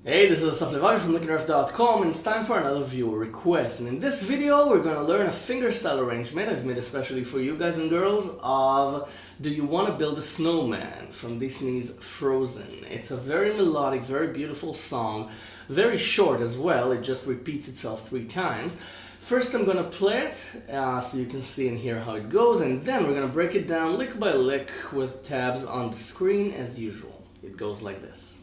Hey, this is Asaf from LickedEarth.com, and it's time for another viewer request. And in this video, we're going to learn a fingerstyle arrangement I've made especially for you guys and girls of Do You Want to Build a Snowman from Disney's Frozen. It's a very melodic, very beautiful song, very short as well. It just repeats itself 3 times. First, I'm going to play it so you can see and hear how it goes, and then we're going to break it down lick by lick with tabs on the screen as usual. It goes like this.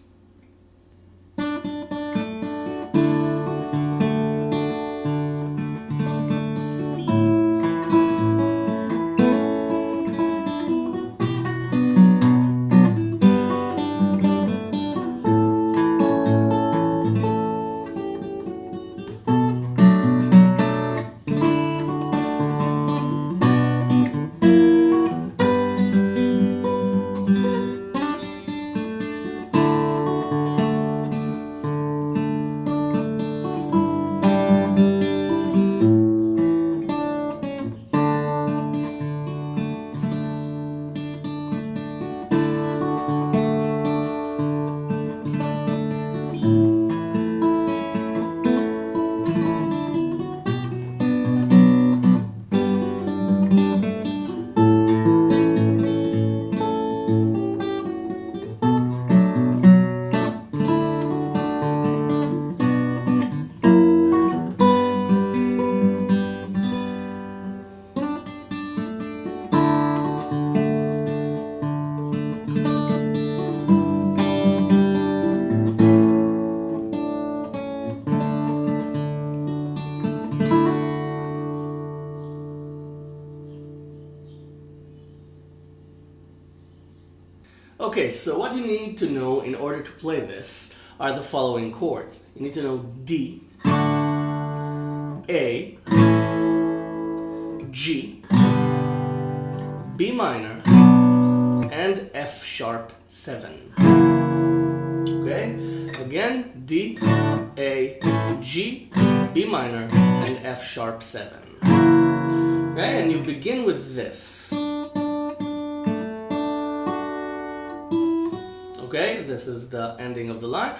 Okay, so what you need to know in order to play this are the following chords. You need to know D, A, G, B minor, and F sharp 7. Okay, again, D, A, G, B minor, and F sharp 7. Okay, and you begin with this. Okay, this is the ending of the line.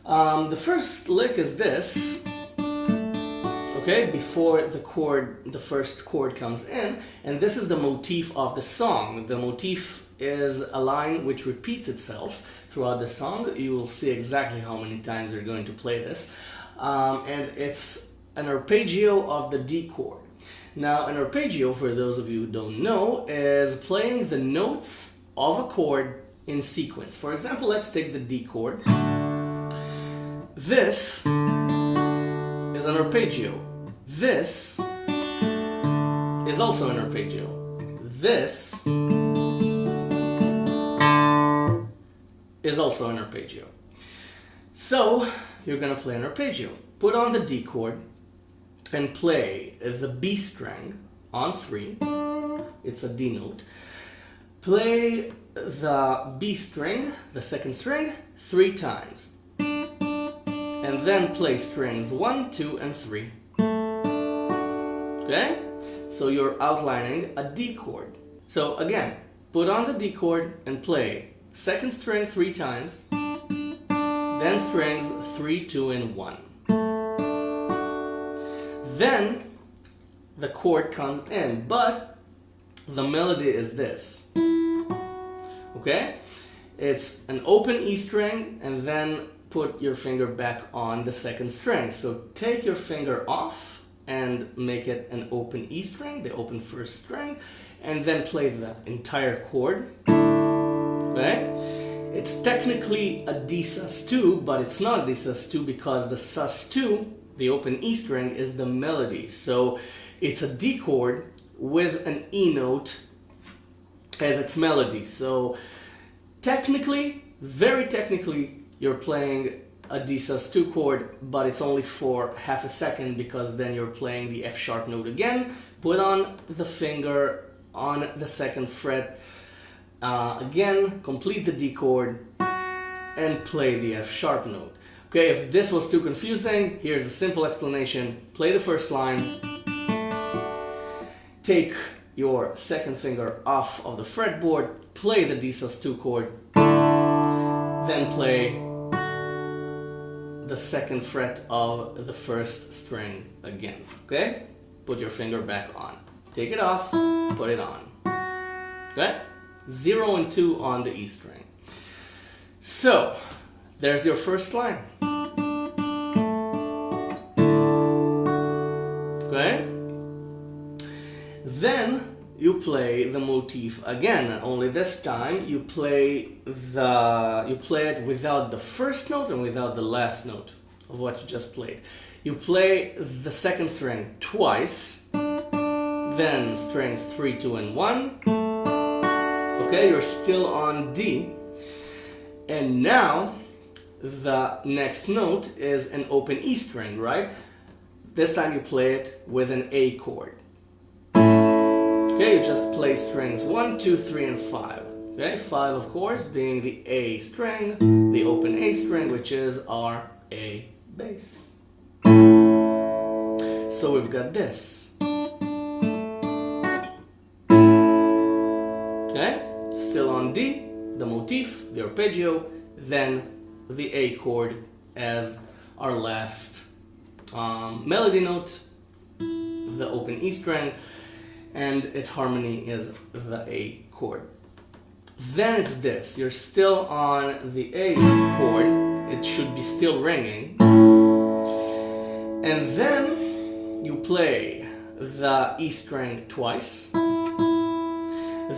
The first lick is this, okay, before the first chord comes in, and this is the motif of the song. The motif is a line which repeats itself throughout the song. You will see exactly how many times you're going to play this, and it's an arpeggio of the D chord. Now, an arpeggio, for those of you who don't know, is playing the notes of a chord in sequence. For example, let's take the D chord. This is an arpeggio. This is also an arpeggio. This is also an arpeggio. So you're gonna play an arpeggio. Put on the D chord and play the B string on 3. It's a D note. Play the B string, the second string, 3 times. And then play strings 1, 2, and 3. Okay? So you're outlining a D chord. So again, put on the D chord and play second string 3 times, then strings 3, 2, and 1. Then the chord comes in, but the melody is this. Okay? It's an open E string, and then put your finger back on the second string. So take your finger off and make it an open E string, the open first string, and then play the entire chord. Okay? It's technically a D sus2, but it's not a D sus2 because the sus2, the open E string, is the melody. So it's a D chord with an E note as its melody. So technically, very technically, you're playing a D sus2 chord, but it's only for half a second because then you're playing the F sharp note again. Put on the finger on the second fret again, complete the D chord, and play the F sharp note. Okay, if this was too confusing, here's a simple explanation. Play the first line, take your second finger off of the fretboard, play the D sus2 chord, then play the second fret of the first string again, okay? Put your finger back on. Take it off, put it on, okay? 0 and 2 on the E string. So, there's your first line. Okay? Then you play the motif again, only this time you play it without the first note and without the last note of what you just played. You play the second string twice, then strings 3, 2, and 1. Okay, you're still on D, and now the next note is an open E string, right? This time you play it with an A chord. Okay, you just play strings 1, 2, 3, and 5. Okay, 5 of course being the A string, the open A string, which is our A bass. So we've got this. Okay, still on D, the motif, the arpeggio, then the A chord as our last melody note, the open E string, and its harmony is the A chord. Then it's this, you're still on the A chord, it should be still ringing, and then you play the E string twice,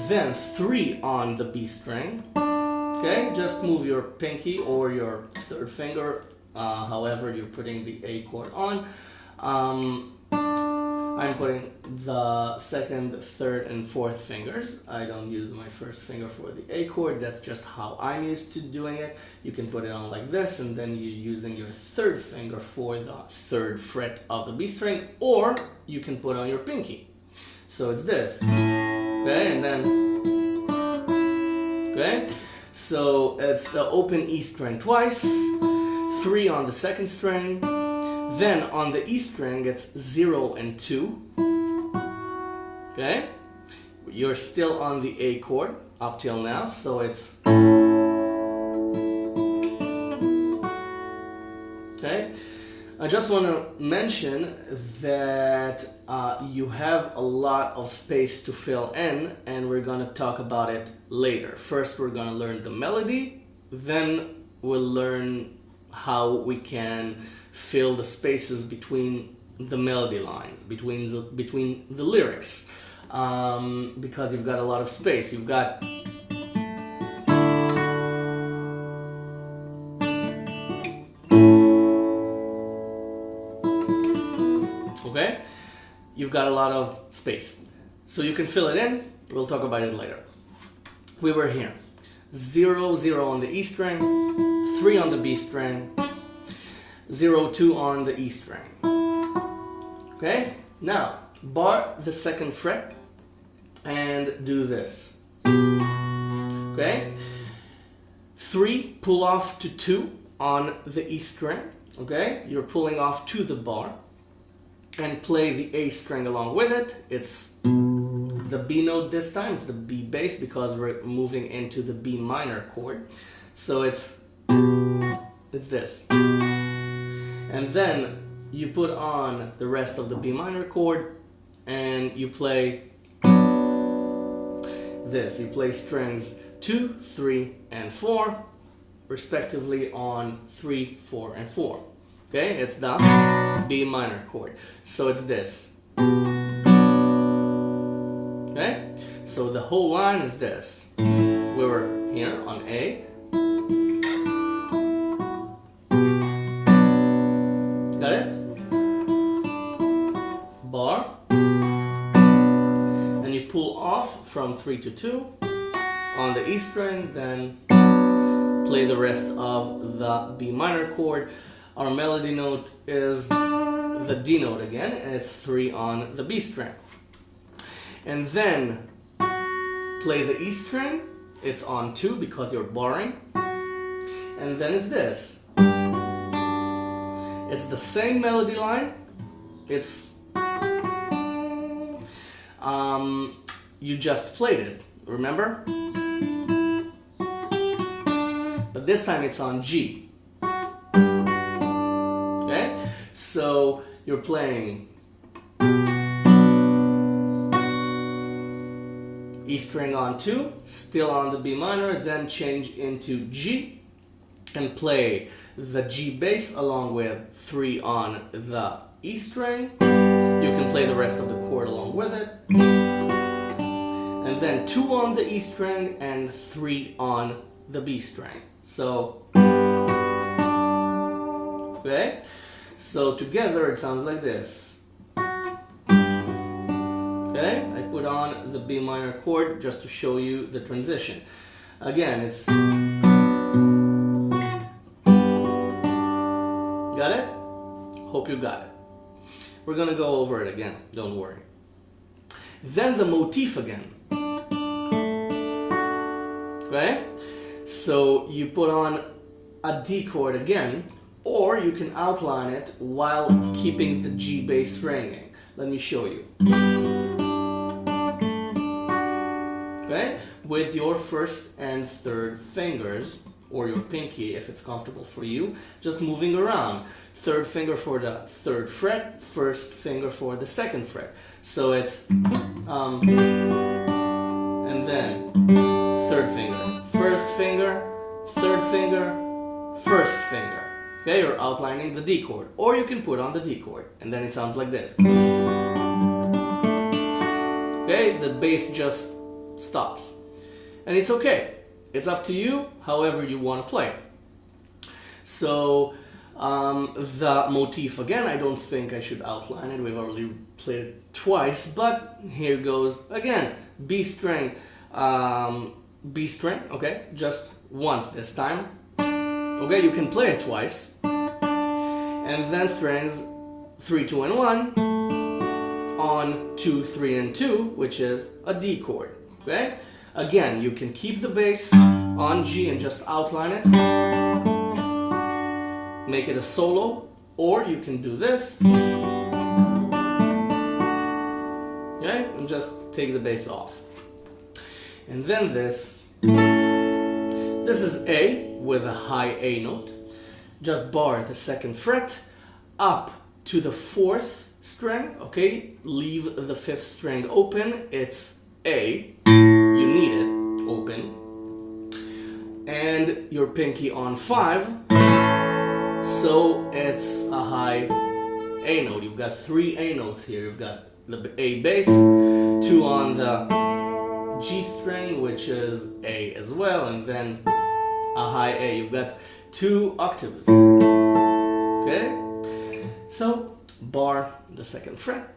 then 3 on the B string. Okay, just move your pinky or your third finger, however you're putting the A chord on. I'm putting the second, third, and fourth fingers. I don't use my first finger for the A chord. That's just how I'm used to doing it. You can put it on like this, and then you're using your third finger for the third fret of the B string, or you can put on your pinky. So it's this. Okay, and then, okay, so it's the open E string twice, 3 on the second string, then on the E string it's 0 and 2, okay, you're still on the A chord up till now, so it's, okay. I just want to mention that you have a lot of space to fill in, and we're going to talk about it later. First we're going to learn the melody, then we'll learn how we can fill the spaces between the melody lines, between the lyrics, because you've got a lot of space. You've got okay? You've got a lot of space. So you can fill it in, we'll talk about it later. We were here. 0, 0 on the E string, 3 on the B string, 0, 2 on the E string. Okay? Now, bar the second fret and do this. Okay? 3, pull off to 2 on the E string. Okay? You're pulling off to the bar. And play the A string along with it. It's the B note this time, it's the B bass because we're moving into the B minor chord. So it's this. And then you put on the rest of the B minor chord and you play this. You play strings 2, 3, and 4, respectively on 3, 4, and 4. Okay, it's the B minor chord. So it's this. Okay, so the whole line is this. We were here on A. Got it? Bar. And you pull off from 3 to 2 on the E string, then play the rest of the B minor chord. Our melody note is the D note again, and it's 3 on the B string. And then play the E string, it's on 2 because you're barring. And then it's this. It's the same melody line. It's you just played it, remember? But this time it's on G. So you're playing E string on 2, still on the B minor, then change into G and play the G bass along with 3 on the E string. You can play the rest of the chord along with it. And then 2 on the E string and 3 on the B string. So, okay? So together it sounds like this. Okay, I put on the B minor chord just to show you the transition. Again, it's... Got it? Hope you got it. We're gonna go over it again, don't worry. Then the motif again. Okay? So you put on a D chord again, or you can outline it while keeping the G bass ringing. Let me show you. Okay? With your first and third fingers, or your pinky if it's comfortable for you, just moving around. Third finger for the third fret, first finger for the second fret. So it's and then third finger, first finger, third finger, first finger. Okay, you're outlining the D chord, or you can put on the D chord, and then it sounds like this. Okay, the bass just stops, and it's okay. It's up to you, however you want to play. So the motif again, I don't think I should outline it. We've already played it twice, but here goes again. B string, okay, just once this time. Okay, you can play it twice. And then strings 3, 2, and 1 on 2, 3, and 2, which is a D chord. Okay? Again, you can keep the bass on G and just outline it. Make it a solo, or you can do this. Okay? And just take the bass off. And then this is A with a high A note. Just bar the second fret up to the 4th string, okay? Leave the 5th string open, it's A. You need it open. And your pinky on 5, so it's a high A note. You've got 3 A notes here. You've got the A bass, 2 on the G string, which is A as well, and then a high A. You've got 2 octaves. Okay? So bar the 2nd fret,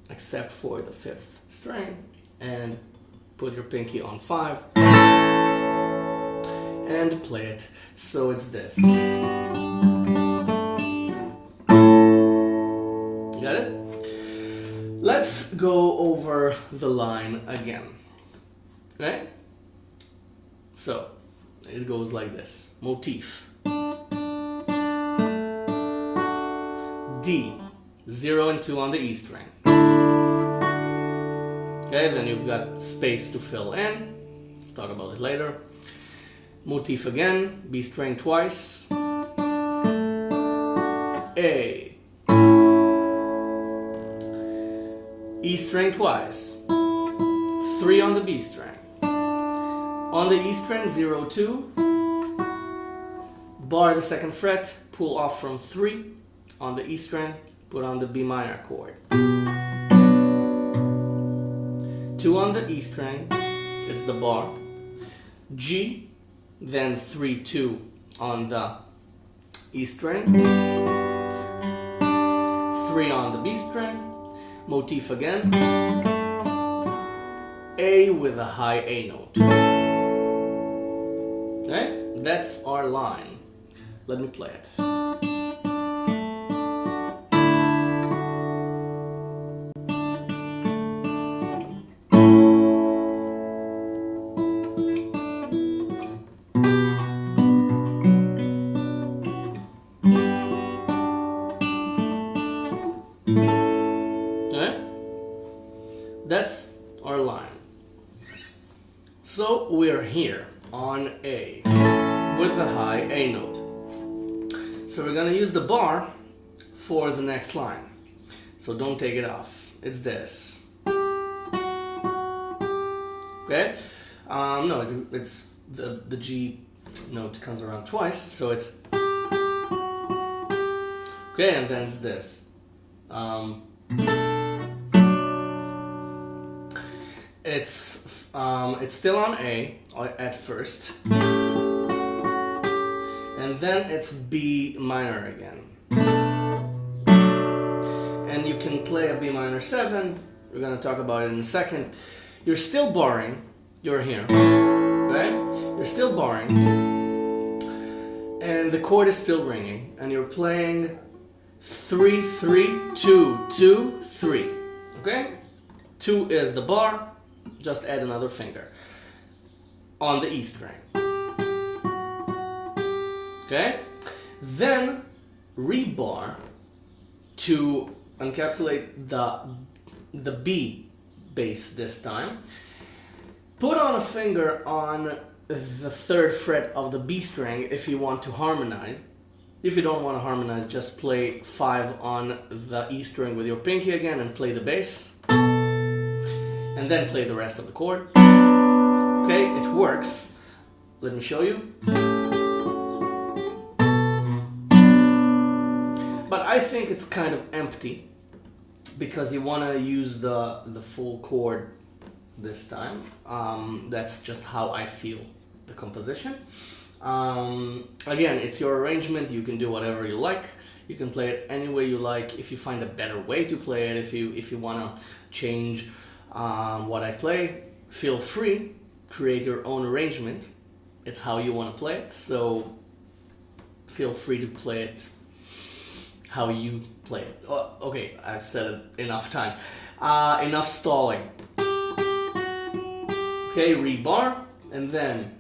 except for the 5th string, and put your pinky on 5 and play it. So it's this. Got it? Let's go over the line again. Okay? So it goes like this. Motif. D. 0 and 2 on the E string. Okay, then you've got space to fill in. Talk about it later. Motif again. B string twice. A. E string twice. 3 on the B string. On the E string, 0, 2. Bar the 2nd fret, pull off from 3. On the E string, put on the B minor chord. 2 on the E string, it's the bar. G, then 3, 2 on the E string. 3 on the B string. Motif again. A with a high A note. Okay, that's our line. Let me play it. Okay, that's our line. So we're here on A with the high A note. So we're gonna use the bar for the next line. So don't take it off. It's this. Okay? No, it's the G note comes around twice, so it's okay, and then it's this. It's still on A at first, and then it's B minor again. And you can play a B minor 7. We're gonna talk about it in a second. You're still barring. You're here, okay? You're still barring, and the chord is still ringing, and you're playing 3 3 2 2 3. Okay? 2 is the bar. Just add another finger on the E string. Okay? Then rebar to encapsulate the B bass this time. Put on a finger on the 3rd fret of the B string if you want to harmonize. If you don't want to harmonize, just play 5 on the E string with your pinky again and play the bass. And then play the rest of the chord. Okay, it works. Let me show you. But I think it's kind of empty because you want to use the full chord this time. That's just how I feel the composition. Again, it's your arrangement. You can do whatever you like. You can play it any way you like. If you find a better way to play it, if you want to change what I play, feel free. Create your own arrangement. It's how you want to play it. So feel free to play it how you play it. Oh, okay, I've said it enough times. Enough stalling. Okay, rebar, and then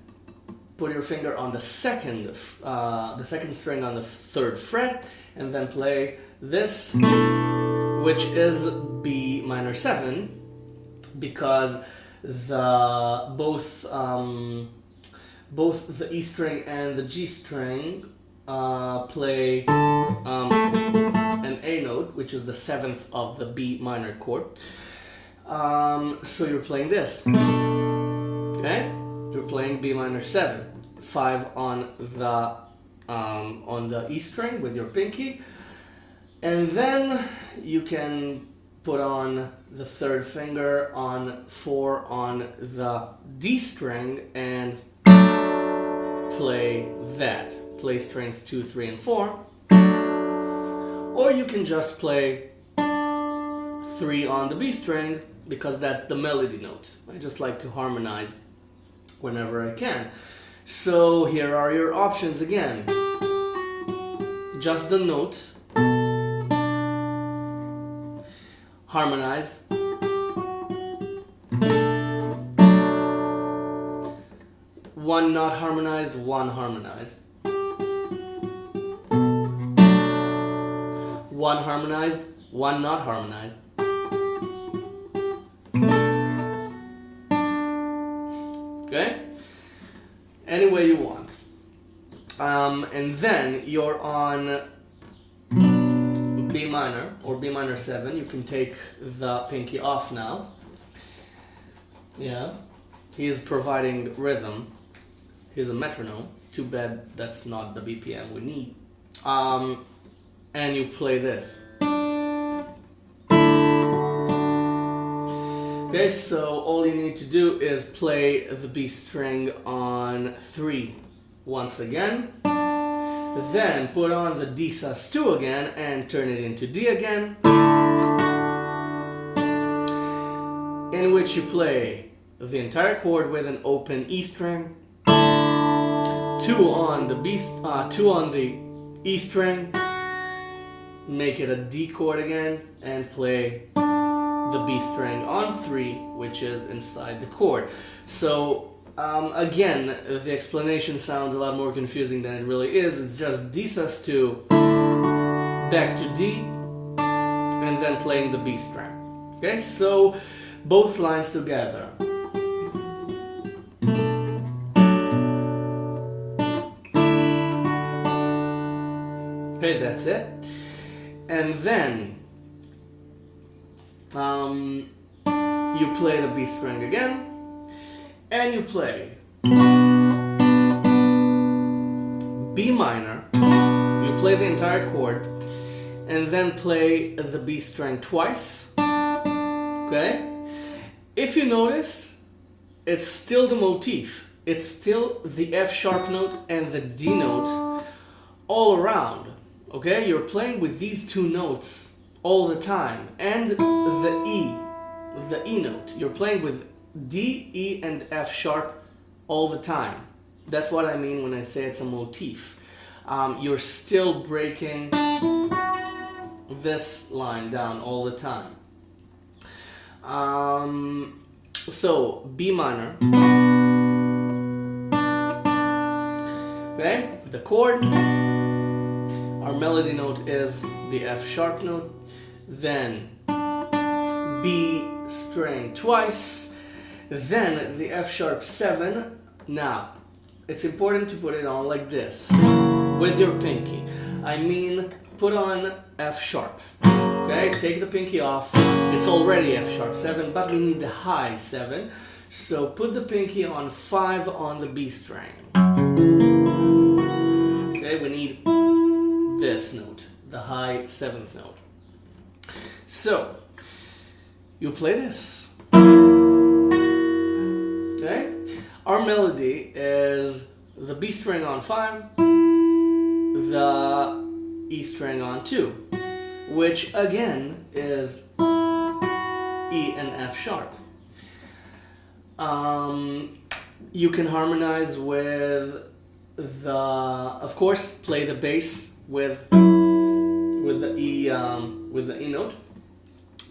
put your finger on the second string on the 3rd fret, and then play this, which is B minor 7, because both the E string and the G string play an A note, which is the 7th of the B minor chord. So you're playing this. Okay? You're playing B minor 7, 5 on the E string with your pinky, and then you can put on the 3rd finger on 4 on the D string and play that. Play strings 2, 3, and 4, or you can just play 3 on the B string because that's the melody note. I just like to harmonize whenever I can. So here are your options again. Just the note, harmonized, one not harmonized, one harmonized, one harmonized, one not harmonized. Okay? Any way you want. And then you're on B minor or B minor 7. You can take the pinky off now. Yeah. He is providing rhythm. He's a metronome. Too bad that's not the BPM we need. And you play this. Okay, so all you need to do is play the B string on 3 once again. Then put on the D sus2 again and turn it into D again. In which you play the entire chord with an open E string, 2 on the E string, make it a D chord again, and play the B string on 3, which is inside the chord. So again, the explanation sounds a lot more confusing than it really is. It's just D sus2 back to D and then playing the B string. Okay, so both lines together. Okay, that's it. and then you play the B string again, and you play B minor, you play the entire chord, and then play the B string twice, okay? If you notice, it's still the motif. It's still the F sharp note and the D note all around, okay? You're playing with these two notes all the time, and the E note. You're playing with D, E, and F sharp all the time. That's what I mean when I say it's a motif. You're still breaking this line down all the time. So B minor, okay, the chord, our melody note is the F sharp note, then B string twice, then the F sharp 7. Now it's important to put it on like this with your pinky. I mean, put on F sharp. Okay, take the pinky off. It's already F sharp 7, but we need the high 7. So put the pinky on 5 on the B string. Okay, we need this note, the high 7th note. So you play this. Okay, our melody is the B string on 5, the E string on 2. Which again is E and F sharp. You can harmonize with the, of course, play the bass with the E note.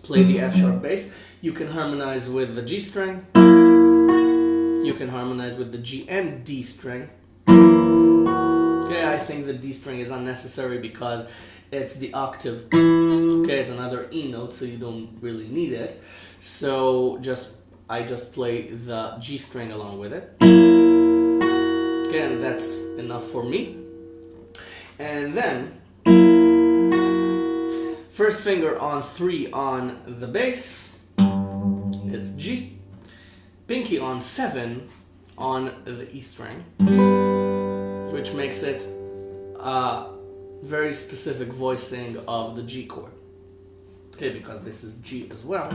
Play the F sharp bass. You can harmonize with the G string. You can harmonize with the G and D strings. Okay, I think the D string is unnecessary because it's the octave. Okay, it's another E note, so you don't really need it. So I just play the G string along with it. Okay, and that's enough for me. And then first finger on 3 on the bass, it's G. Pinky on 7 on the E string, which makes it very specific voicing of the G chord. Okay, because this is G as well.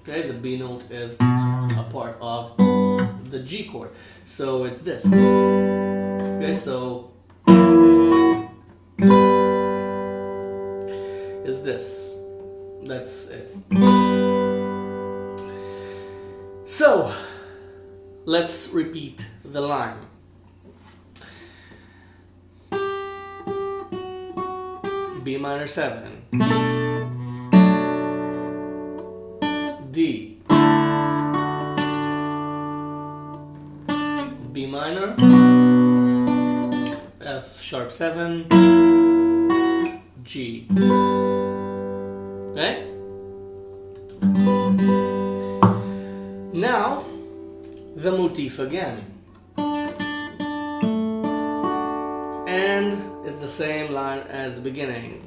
Okay, the B note is a part of the G chord. So it's this. Okay, so is this. That's it. So let's repeat the line. B minor 7, D, B minor, F sharp 7, G. Okay? Now the motif again. And it's the same line as the beginning.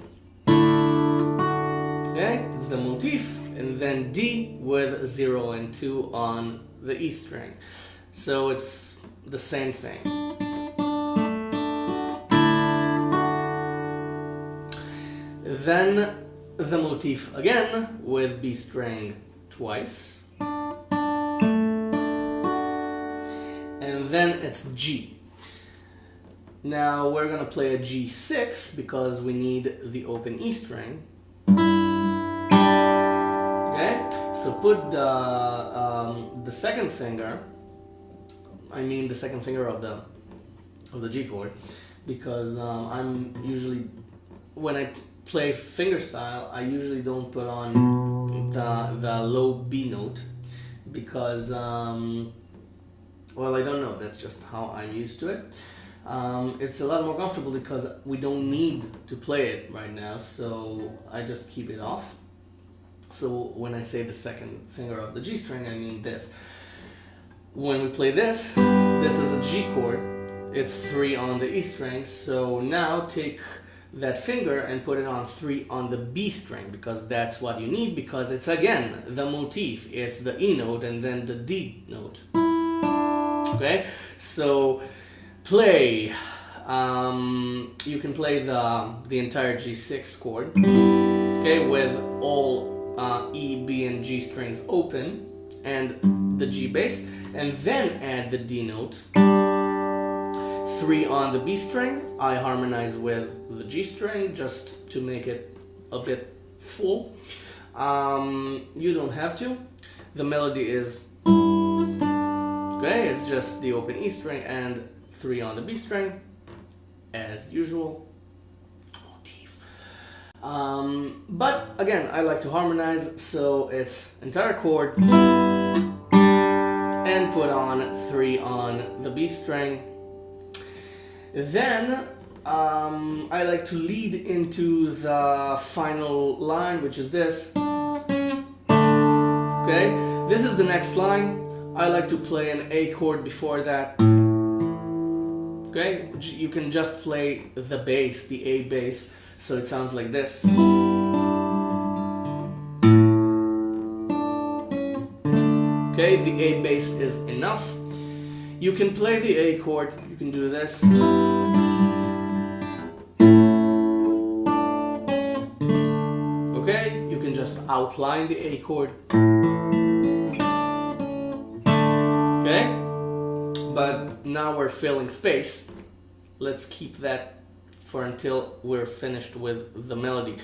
Okay, it's the motif, and then D with 0 and 2 on the E string. So it's the same thing. Then the motif again with B string twice. And then it's G. Now we're gonna play a G6 because we need the open E string. Okay, so put the second finger. I mean the second finger of the G chord, because I'm usually, when I play fingerstyle, I usually don't put on the low B note because well, I don't know. That's just how I'm used to it. It's a lot more comfortable because we don't need to play it right now, so I just keep it off. So when I say the second finger of the G string, I mean this. When we play this, this is a G chord. It's 3 on the E string. So now take that finger and put it on 3 on the B string, because that's what you need, because it's again the motif. It's the E note and then the D note. Okay, so play. You can play the entire G6 chord, okay, with all E, B, and G strings open, and the G bass, and then add the D note. 3 on the B string. I harmonize with the G string just to make it a bit full. You don't have to. The melody is okay. It's just the open E string and 3 on the B string, as usual. Motif. But again, I like to harmonize, so it's entire chord and put on 3 on the B string. Then I like to lead into the final line, which is this. Okay, this is the next line. I like to play an A chord before that. Okay, you can just play the bass, the A bass, so it sounds like this. Okay, the A bass is enough. You can play the A chord, you can do this. Okay, you can just outline the A chord. Okay, but now we're filling space. Let's keep that for until we're finished with the melody.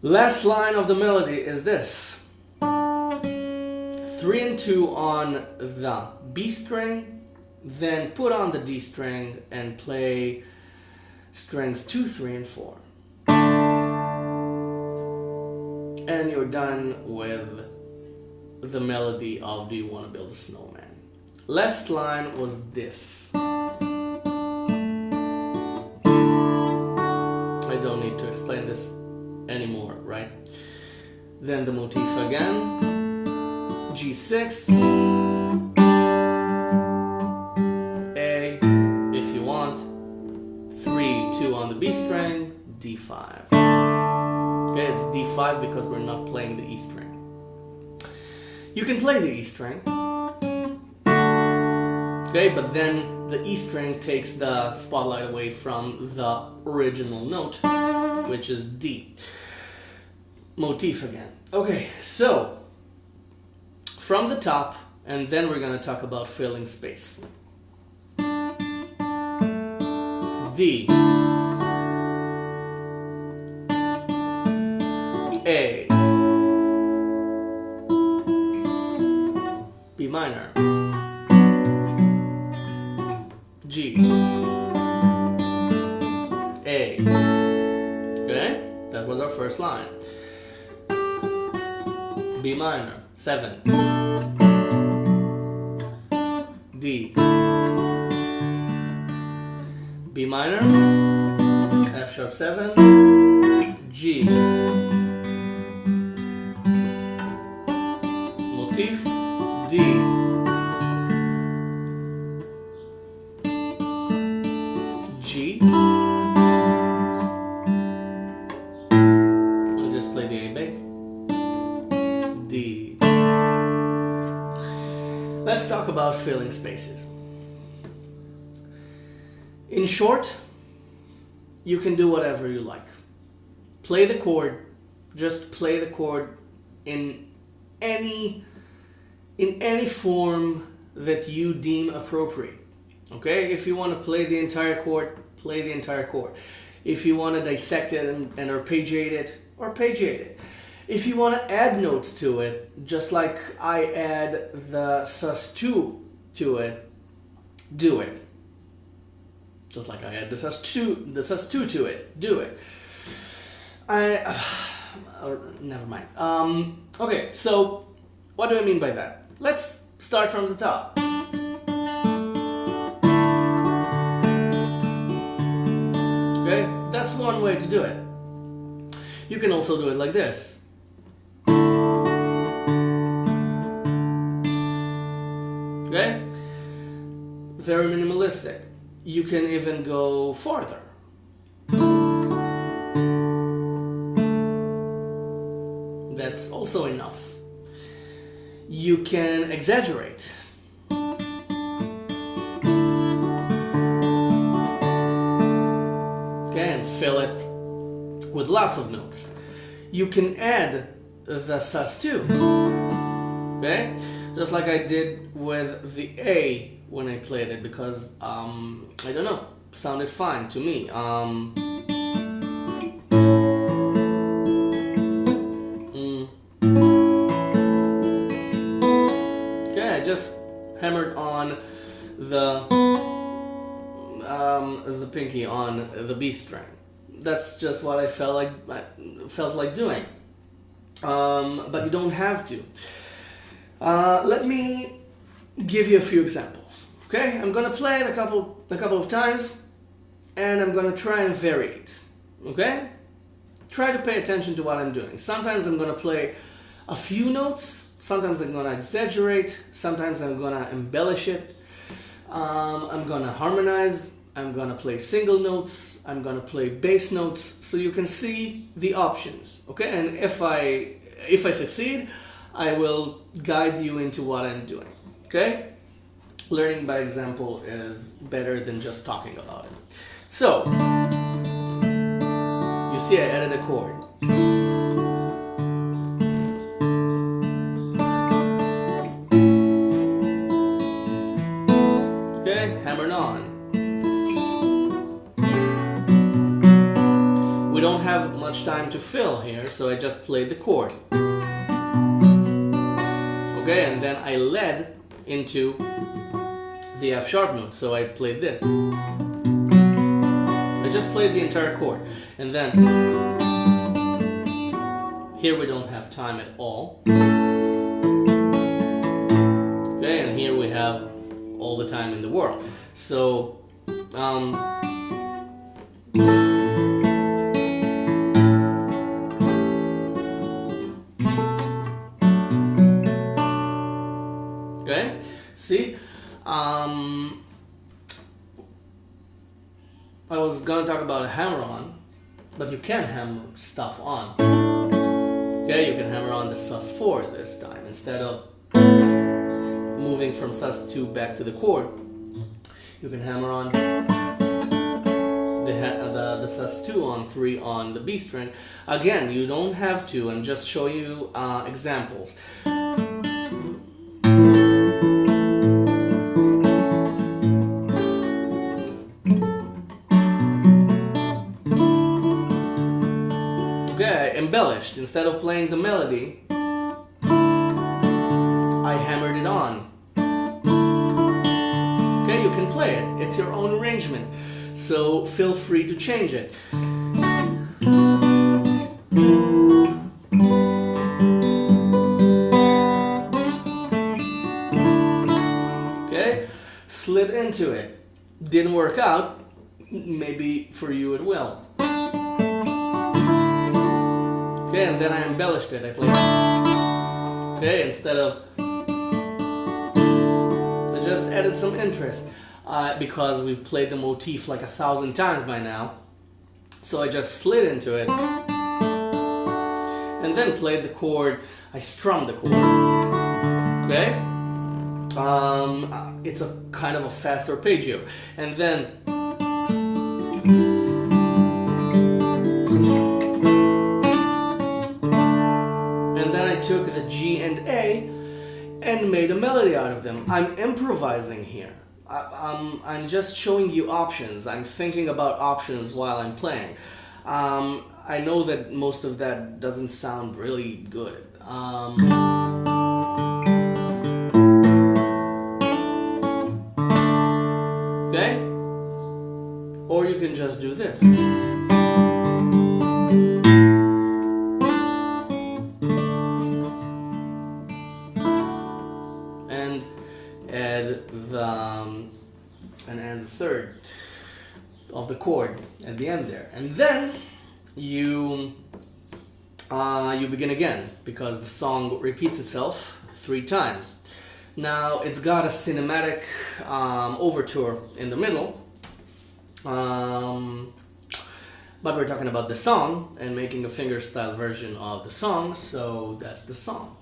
Last line of the melody is this. 3 and 2 on the B string, then put on the D string and play strings 2, 3, and 4. And you're done with the melody of Do You Want to Build a Snowman? Last line was this. I don't need to explain this anymore, right? Then the motif again. G6, A, if you want, 3, 2 on the B string, D5. Okay, it's D5 because we're not playing the E string. You can play the E string, okay, but then the E string takes the spotlight away from the original note, which is D. Motif again. Okay, so from the top, and then we're going to talk about filling space. D, A, B minor, G, A. Okay, that was our first line. B minor, 7. D, B minor, F sharp 7, G, motif, D, G. I'll just play the A bass. D. Let's talk about filling spaces. In short, you can do whatever you like. Play the chord, just play the chord in any form that you deem appropriate. Okay? If you want to play the entire chord, play the entire chord. If you want to dissect it and arpeggiate it, arpeggiate it. If you want to add notes to it, just like I add the sus2 to it, do it. Just like I add the sus2 to it, do it. Never mind. Okay, so what do I mean by that? Let's start from the top. Okay, that's one way to do it. You can also do it like this. Okay? Very minimalistic. You can even go farther. also enough. You can exaggerate. Okay, and fill it with lots of notes. You can add the sus2. Okay, just like I did with the A when I played it, because I don't know, sounded fine to me. Okay, I just hammered on the pinky on the B string. That's just what I felt like doing. But you don't have to. Let me give you a few examples. Okay, I'm gonna play it a couple of times, and I'm gonna try and vary it. Okay, try to pay attention to what I'm doing. Sometimes I'm gonna play a few notes. Sometimes I'm gonna exaggerate. Sometimes I'm gonna embellish it. I'm gonna harmonize. I'm gonna play single notes. I'm gonna play bass notes, so you can see the options. Okay, and if I succeed, I will guide you into what I'm doing. Okay, learning by example is better than just talking about it. So you see, I added a chord. Okay, hammered on. We don't have much time to fill here, so I just played the chord. Okay, and then I led into the F sharp note, so I played this. I just played the entire chord, and then here we don't have time at all. Okay, and here we have all the time in the world. So okay, see, I was gonna talk about a hammer on, but you can hammer stuff on. Okay, you can hammer on the sus4 this time instead of moving from sus2 back to the chord. You can hammer on the sus2 on 3 on the B string. Again, you don't have to. I'm just showing you examples. Okay, I embellished. Instead of playing the melody, I hammered it on. Okay, you can play it. It's your own arrangement, so feel free to change it. Okay, slid into it. Didn't work out. Maybe for you it will. Okay, and then I embellished it. I played. Okay, instead of, I just added some interest because we've played the motif like 1,000 times by now. So I just slid into it and then played the chord. I strummed the chord. Okay, it's a kind of a fast arpeggio, and then I took the G and A and made a melody out of them. I'm improvising here. I'm just showing you options. I'm thinking about options while I'm playing. I know that most of that doesn't sound really good. Okay? Or you can just do this. And add the third of the chord at the end there, and then you begin again because the song repeats itself 3 times. Now it's got a cinematic overture in the middle, But we're talking about the song and making a fingerstyle version of the song, so that's the song.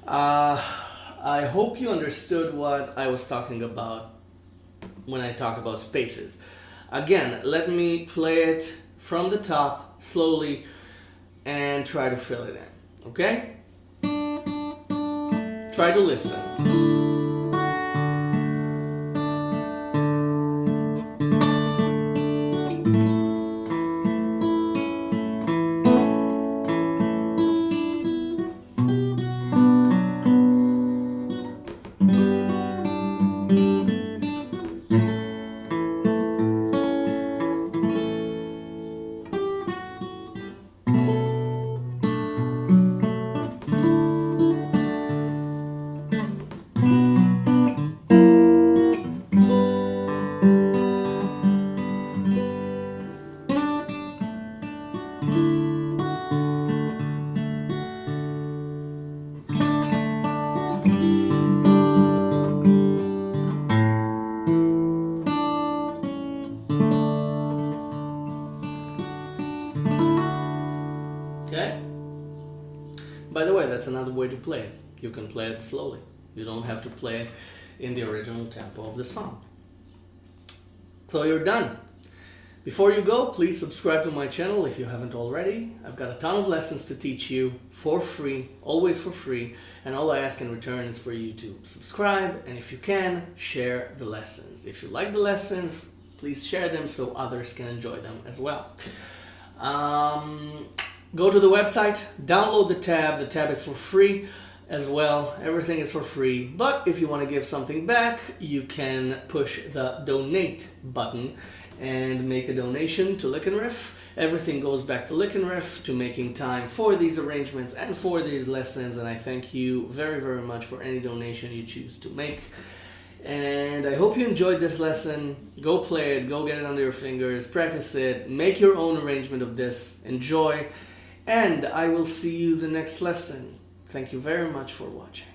I hope you understood what I was talking about when I talk about spaces. Again, let me play it from the top slowly and try to fill it in, okay? Try to listen. Okay? By the way, that's another way to play it. You can play it slowly. You don't have to play it in the original tempo of the song. So you're done. Before you go, please subscribe to my channel if you haven't already. I've got a ton of lessons to teach you for free, always for free, and all I ask in return is for you to subscribe, and if you can, share the lessons. If you like the lessons, please share them so others can enjoy them as well. Go to the website, download the tab is for free as well, everything is for free, but if you want to give something back, you can push the donate button and make a donation to Lick and Riff. Everything goes back to Lick and Riff, to making time for these arrangements and for these lessons, and I thank you very, very much for any donation you choose to make. And I hope you enjoyed this lesson. Go play it, go get it under your fingers, practice it, make your own arrangement of this, enjoy, and I will see you the next lesson. Thank you very much for watching.